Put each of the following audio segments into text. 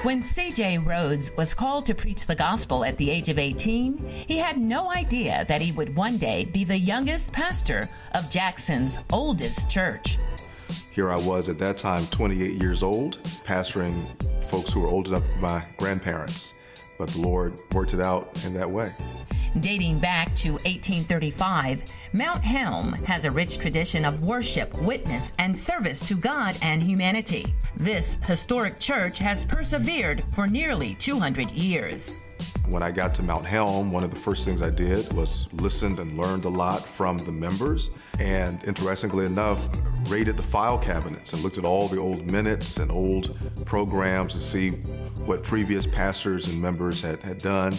When C.J. Rhodes was called to preach the gospel at the age of 18, he had no idea that he would one day be the youngest pastor of Jackson's oldest church. Here I was at that time, 28 years old, pastoring folks who were old enough to be my grandparents. But the Lord worked it out in that way. Dating back to 1835, Mount Helm has a rich tradition of worship, witness, and service to God and humanity. This historic church has persevered for nearly 200 years. When I got to Mount Helm, one of the first things I did was listened and learned a lot from the members, and interestingly enough, raided the file cabinets and looked at all the old minutes and old programs to see what previous pastors and members had done.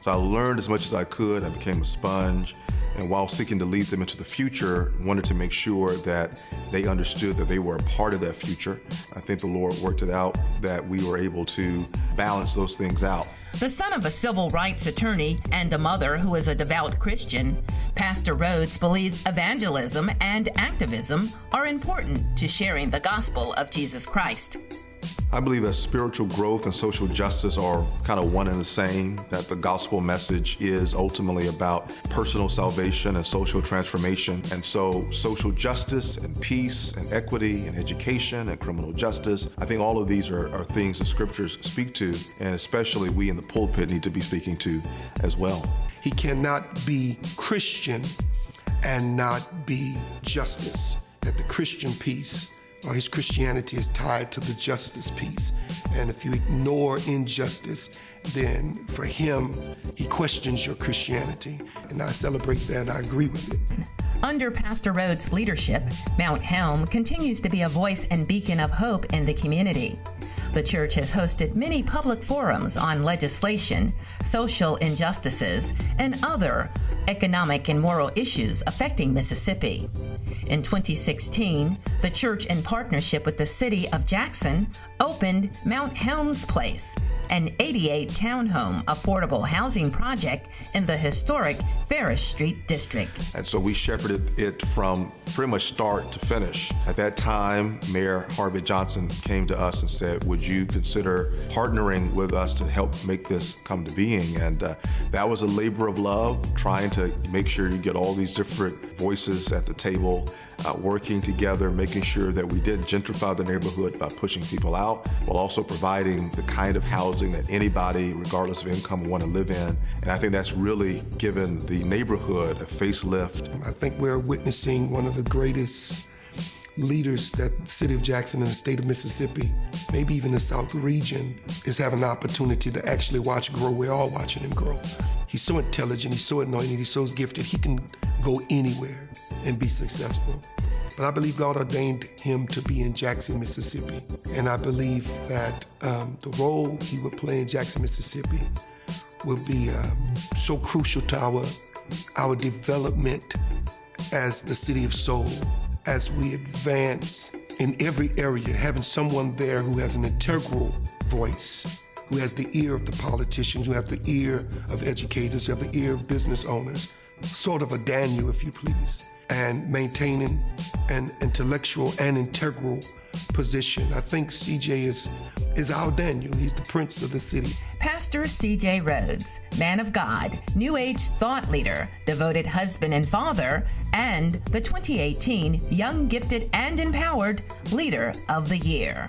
So I learned as much as I could. I became a sponge, and while seeking to lead them into the future, wanted to make sure that they understood that they were a part of that future. I think the Lord worked it out that we were able to balance those things out. The son of a civil rights attorney and a mother who is a devout Christian, Pastor Rhodes believes evangelism and activism are important to sharing the gospel of Jesus Christ. I believe that spiritual growth and social justice are kind of one and the same, that the gospel message is ultimately about personal salvation and social transformation. And so social justice and peace and equity and education and criminal justice, I think all of these are things the scriptures speak to, and especially we in the pulpit need to be speaking to as well. He cannot be Christian and not be justice, that the Christian piece or his Christianity is tied to the justice piece. And if you ignore injustice, then for him, he questions your Christianity. And I celebrate that, and I agree with it. Under Pastor Rhodes' leadership, Mount Helm continues to be a voice and beacon of hope in the community. The church has hosted many public forums on legislation, social injustices, and other economic and moral issues affecting Mississippi. In 2016, the church, in partnership with the city of Jackson, opened Mount Helm's Place, an 88 townhome affordable housing project in the historic Farish Street district. And so we shepherded it from pretty much start to finish. At that time, Mayor Harvey Johnson came to us and said, would you consider partnering with us to help make this come to being? And that was a labor of love, trying to make sure you get all these different voices at the table, working together, making sure that we didn't gentrify the neighborhood by pushing people out, while also providing the kind of housing that anybody, regardless of income, would want to live in. And I think that's really given the neighborhood a facelift. I think we're witnessing one of the greatest leaders that the city of Jackson and the state of Mississippi, maybe even the South region, is having an opportunity to actually watch grow. We're all watching him grow. He's so intelligent, he's so anointed, he's so gifted, he can go anywhere and be successful. But I believe God ordained him to be in Jackson, Mississippi. And I believe that the role he would play in Jackson, Mississippi will be so crucial to our development as the city of soul, as we advance in every area, having someone there who has an integral voice, who has the ear of the politicians, who have the ear of educators, who have the ear of business owners, sort of a Daniel, if you please, and maintaining an intellectual and integral position. I think CJ is our Daniel. He's the prince of the city. Pastor C.J. Rhodes, man of God, New Age thought leader, devoted husband and father, and the 2018 Young, Gifted, and Empowered Leader of the Year.